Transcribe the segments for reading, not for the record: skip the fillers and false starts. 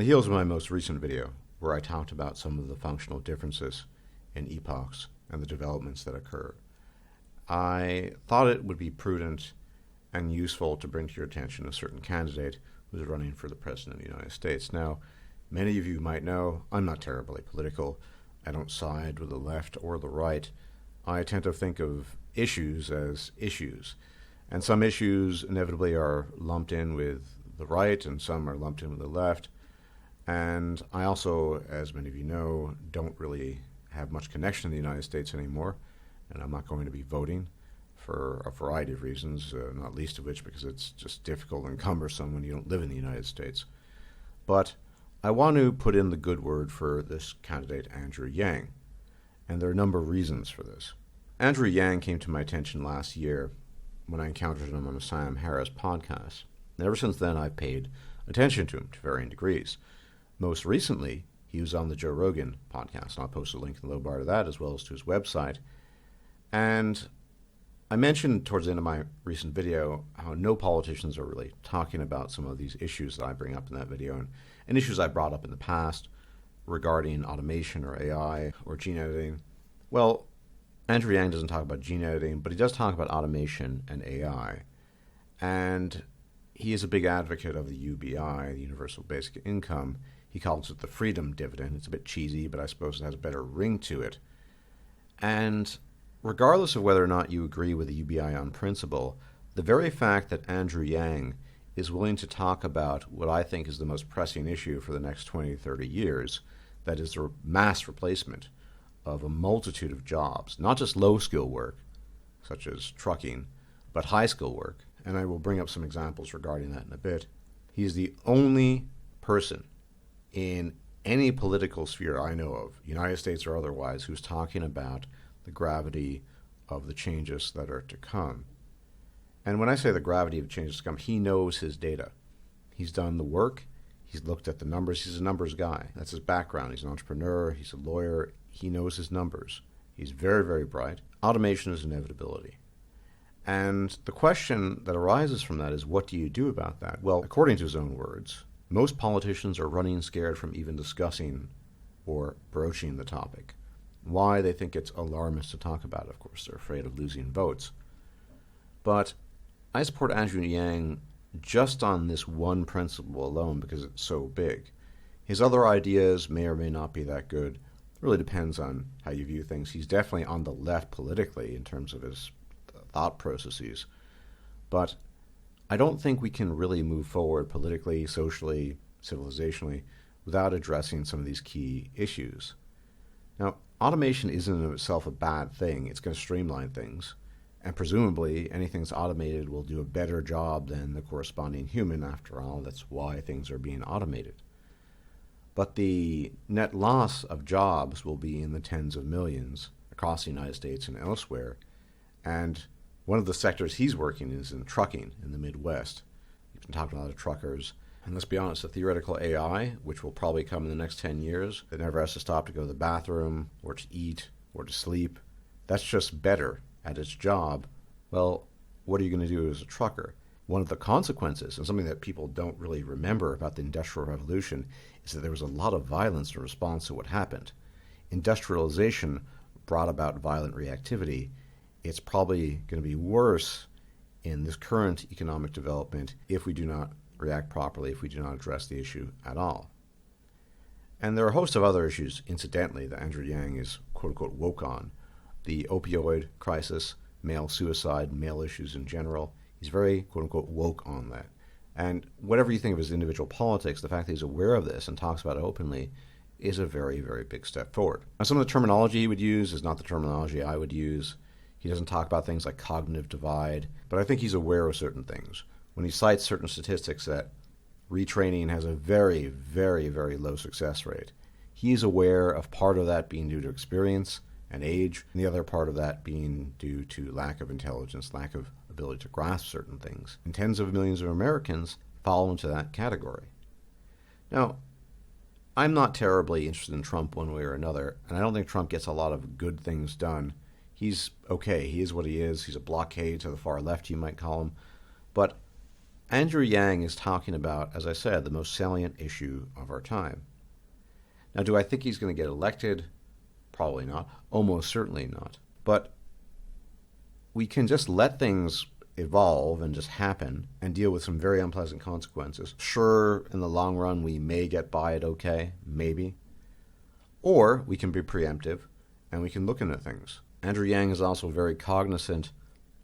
the heels of my most recent video, where I talked about some of the functional differences in epochs and the developments that occur, I thought it would be prudent and useful to bring to your attention a certain candidate who's running for the President of the United States. Now, many of you might know I'm not terribly political. I don't side with the left or the right. I tend to think of issues as issues. And some issues inevitably are lumped in with the right and some are lumped in with the left. And I also, as many of you know, don't really have much connection in the United States anymore. And I'm not going to be voting for a variety of reasons, not least of which because it's just difficult and cumbersome when you don't live in the United States. But I want to put in the good word for this candidate, Andrew Yang. And there are a number of reasons for this. Andrew Yang came to my attention last year when I encountered him on a Sam Harris podcast. And ever since then, I've paid attention to him to varying degrees. Most recently, he was on the Joe Rogan podcast, and I'll post a link in the low bar to that as well as to his website. And I mentioned towards the end of my recent video how no politicians are really talking about some of these issues that I bring up in that video and issues I brought up in the past regarding automation or AI or gene editing. Well, Andrew Yang doesn't talk about gene editing, but he does talk about automation and AI. And he is a big advocate of the UBI, the Universal Basic Income. He calls it the freedom dividend. It's a bit cheesy, but I suppose it has a better ring to it. And regardless of whether or not you agree with the UBI on principle, the very fact that Andrew Yang is willing to talk about what I think is the most pressing issue for the next 20 to 30 years, that is the mass replacement of a multitude of jobs, not just low-skill work, such as trucking, but high-skill work. And I will bring up some examples regarding that in a bit. He's the only person in any political sphere I know of, United States or otherwise, who's talking about the gravity of the changes that are to come. And when I say the gravity of changes to come, he knows his data. He's done the work. He's looked at the numbers. He's a numbers guy. That's his background. He's an entrepreneur. He's a lawyer. He knows his numbers. He's very, very bright. Automation is inevitability. And the question that arises from that is, what do you do about that? Well, according to his own words, most politicians are running scared from even discussing or broaching the topic. Why? They think it's alarmist to talk about it. Of course, they're afraid of losing votes. But I support Andrew Yang just on this one principle alone because it's so big. His other ideas may or may not be that good. It really depends on how you view things. He's definitely on the left politically in terms of his thought processes. But I don't think we can really move forward politically, socially, civilizationally without addressing some of these key issues. Now, automation isn't in itself a bad thing. It's going to streamline things. And presumably, anything that's automated will do a better job than the corresponding human. After all, that's why things are being automated. But the net loss of jobs will be in the tens of millions across the United States and elsewhere. And one of the sectors he's working in is in trucking in the Midwest. He's been talking to a lot of truckers. And let's be honest, the theoretical AI, which will probably come in the next 10 years, that never has to stop to go to the bathroom or to eat or to sleep, that's just better at its job. Well, what are you going to do as a trucker? One of the consequences, and something that people don't really remember about the Industrial Revolution, is that there was a lot of violence in response to what happened. Industrialization brought about violent reactivity. It's probably going to be worse in this current economic development if we do not react properly, if we do not address the issue at all. And there are a host of other issues, incidentally, that Andrew Yang is quote-unquote woke on. The opioid crisis, male suicide, male issues in general. He's very quote-unquote woke on that. And whatever you think of his individual politics, the fact that he's aware of this and talks about it openly is a very, very big step forward. Now, some of the terminology he would use is not the terminology I would use. He doesn't talk about things like cognitive divide, but I think he's aware of certain things. When he cites certain statistics that retraining has a very, very, very low success rate, he's aware of part of that being due to experience and age, and the other part of that being due to lack of intelligence, lack of ability to grasp certain things. And tens of millions of Americans fall into that category. Now, I'm not terribly interested in Trump one way or another, and I don't think Trump gets a lot of good things done. He's okay. He is what he is. He's a blockade to the far left, you might call him. But Andrew Yang is talking about, as I said, the most salient issue of our time. Now, do I think he's going to get elected? Probably not. Almost certainly not. But we can just let things evolve and just happen and deal with some very unpleasant consequences. Sure, in the long run, we may get by it okay, maybe. Or we can be preemptive and we can look into things. Andrew Yang is also very cognizant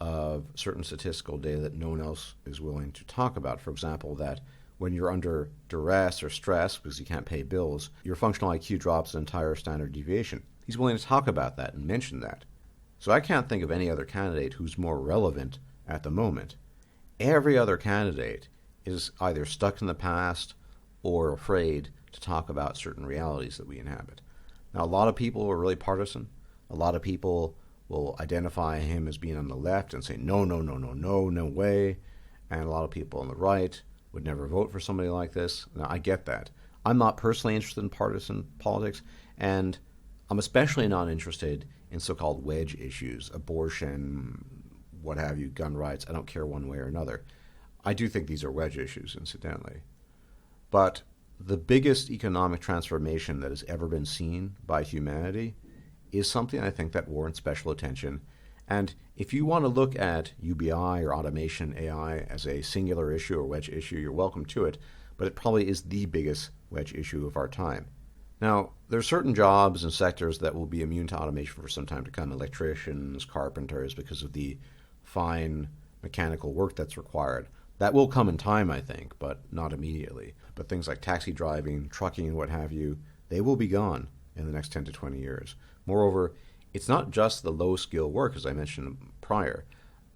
of certain statistical data that no one else is willing to talk about. For example, that when you're under duress or stress because you can't pay bills, your functional IQ drops an entire standard deviation. He's willing to talk about that and mention that. So I can't think of any other candidate who's more relevant at the moment. Every other candidate is either stuck in the past or afraid to talk about certain realities that we inhabit. Now, a lot of people are really partisan. A lot of people will identify him as being on the left and say, no, no, no, no, no, no way. And a lot of people on the right would never vote for somebody like this. Now, I get that. I'm not personally interested in partisan politics, and I'm especially not interested in so-called wedge issues, abortion, what have you, gun rights. I don't care one way or another. I do think these are wedge issues, incidentally. But the biggest economic transformation that has ever been seen by humanity is something I think that warrants special attention. And if you want to look at UBI or automation AI as a singular issue or wedge issue, you're welcome to it, but it probably is the biggest wedge issue of our time. Now, there are certain jobs and sectors that will be immune to automation for some time to come, electricians, carpenters, because of the fine mechanical work that's required. That will come in time, I think, but not immediately. But things like taxi driving, trucking, and what have you, they will be gone in the next 10 to 20 years. Moreover, it's not just the low-skill work, as I mentioned prior.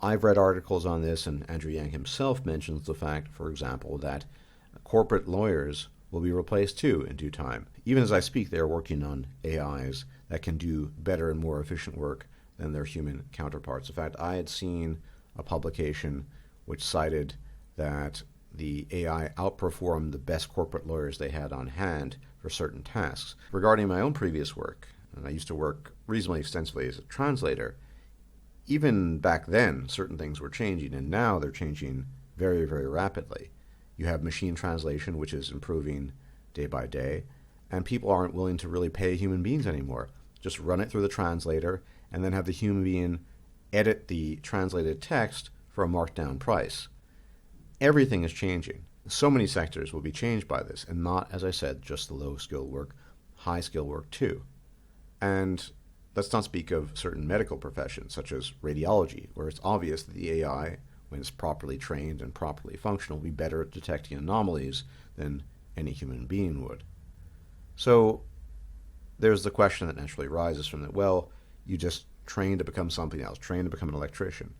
I've read articles on this, and Andrew Yang himself mentions the fact, for example, that corporate lawyers will be replaced too in due time. Even as I speak, they're working on AIs that can do better and more efficient work than their human counterparts. In fact, I had seen a publication which cited that the AI outperformed the best corporate lawyers they had on hand for certain tasks. Regarding my own previous work, and I used to work reasonably extensively as a translator, even back then certain things were changing, and now they're changing very, very rapidly. You have machine translation, which is improving day by day, and people aren't willing to really pay human beings anymore. Just run it through the translator and then have the human being edit the translated text for a marked down price. Everything is changing. So many sectors will be changed by this, and not, as I said, just the low-skilled work, high-skilled work too. And let's not speak of certain medical professions, such as radiology, where it's obvious that the AI, when it's properly trained and properly functional, will be better at detecting anomalies than any human being would. So there's the question that naturally arises from that, well, you just train to become something else, train to become an electrician.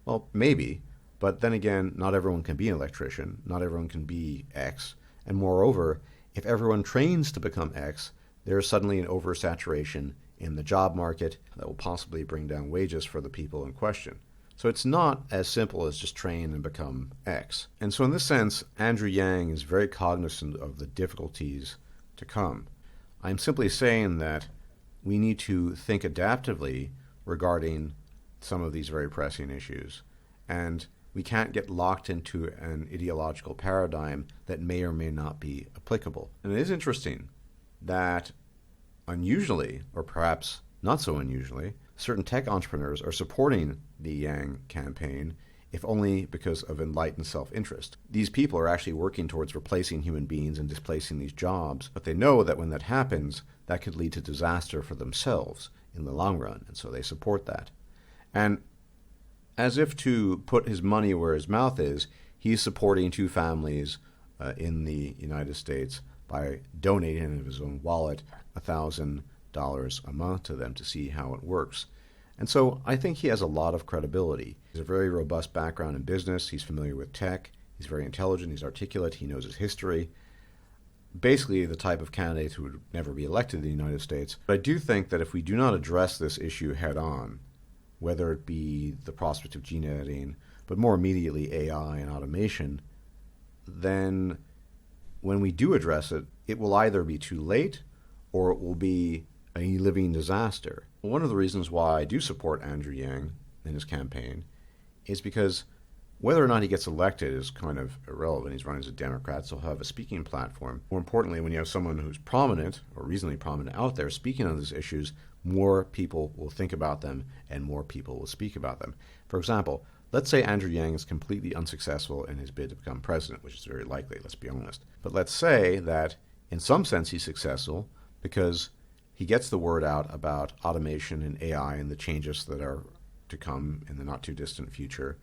Well, maybe, but then again, not everyone can be an electrician, not everyone can be X, and moreover, if everyone trains to become X, there's suddenly an oversaturation in the job market that will possibly bring down wages for the people in question. So it's not as simple as just train and become X. And so in this sense, Andrew Yang is very cognizant of the difficulties to come. I'm simply saying that we need to think adaptively regarding some of these very pressing issues. And we can't get locked into an ideological paradigm that may or may not be applicable. And it is interesting that unusually, or perhaps not so unusually, certain tech entrepreneurs are supporting the Yang campaign, if only because of enlightened self-interest. These people are actually working towards replacing human beings and displacing these jobs, but they know that when that happens, that could lead to disaster for themselves in the long run, and so they support that. And as if to put his money where his mouth is, he's supporting two families in the United States by donating out of his own wallet $1,000 a month to them to see how it works. And so I think he has a lot of credibility. He has a very robust background in business. He's familiar with tech. He's very intelligent. He's articulate. He knows his history. Basically the type of candidate who would never be elected in the United States. But I do think that if we do not address this issue head on, whether it be the prospect of gene editing, but more immediately AI and automation, then when we do address it, it will either be too late or it will be a living disaster. One of the reasons why I do support Andrew Yang in his campaign is because Whether or not he gets elected is kind of irrelevant. He's running as a Democrat, so he'll have a speaking platform. More importantly, when you have someone who's prominent or reasonably prominent out there speaking on these issues, more people will think about them and more people will speak about them. For example, let's say Andrew Yang is completely unsuccessful in his bid to become president, which is very likely, let's be honest. But let's say that in some sense he's successful because he gets the word out about automation and AI and the changes that are to come in the not too distant future.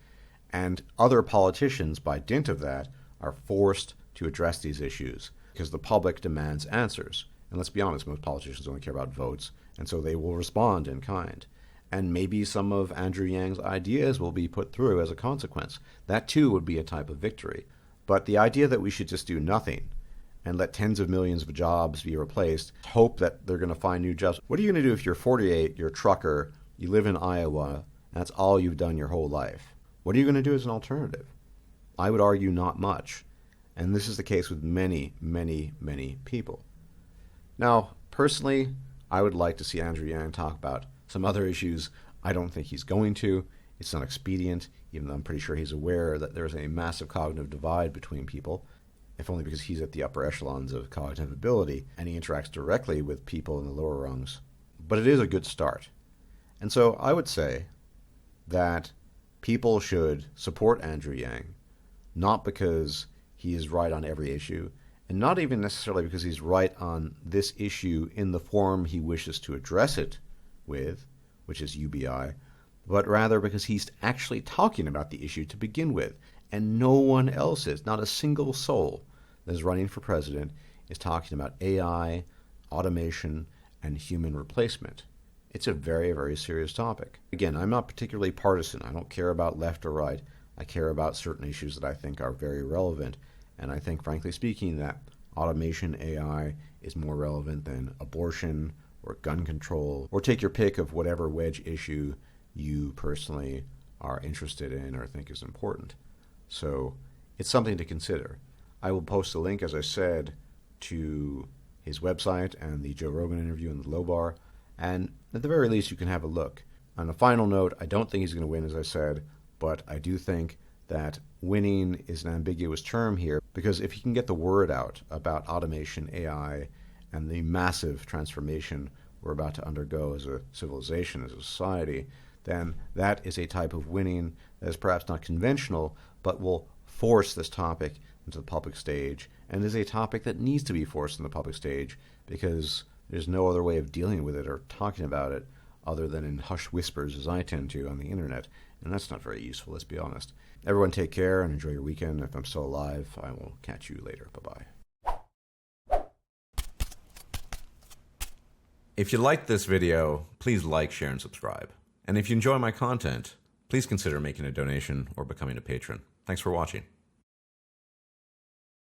And other politicians, by dint of that, are forced to address these issues because the public demands answers. And let's be honest, most politicians only care about votes, and so they will respond in kind. And maybe some of Andrew Yang's ideas will be put through as a consequence. That too would be a type of victory. But the idea that we should just do nothing and let tens of millions of jobs be replaced, hope that they're going to find new jobs. What are you going to do if you're 48, you're a trucker, you live in Iowa, and that's all you've done your whole life? What are you going to do as an alternative? I would argue not much. And this is the case with many, many, many people. Now, personally, I would like to see Andrew Yang talk about some other issues. I don't think he's going to. It's not expedient, even though I'm pretty sure he's aware that there's a massive cognitive divide between people, if only because he's at the upper echelons of cognitive ability and he interacts directly with people in the lower rungs. But it is a good start. And so I would say that people should support Andrew Yang, not because he is right on every issue, and not even necessarily because he's right on this issue in the form he wishes to address it with, which is UBI, but rather because he's actually talking about the issue to begin with, and no one else is. Not a single soul that is running for president is talking about AI, automation, and human replacement. It's a very, very serious topic. Again, I'm not particularly partisan. I don't care about left or right. I care about certain issues that I think are very relevant. And I think, frankly speaking, that automation, AI, is more relevant than abortion or gun control, or take your pick of whatever wedge issue you personally are interested in or think is important. So it's something to consider. I will post a link, as I said, to his website and the Joe Rogan interview in the low bar. And at the very least, you can have a look. On a final note, I don't think he's going to win, as I said, but I do think that winning is an ambiguous term here, because if he can get the word out about automation, AI, and the massive transformation we're about to undergo as a civilization, as a society, then that is a type of winning that is perhaps not conventional, but will force this topic into the public stage, and is a topic that needs to be forced in the public stage because there's no other way of dealing with it or talking about it other than in hushed whispers, as I tend to on the internet, and that's not very useful, let's be honest. Everyone take care and enjoy your weekend. If I'm still alive, I will catch you later. Bye-bye. If you liked this video, please like, share, and subscribe. And if you enjoy my content, please consider making a donation or becoming a patron. Thanks for watching.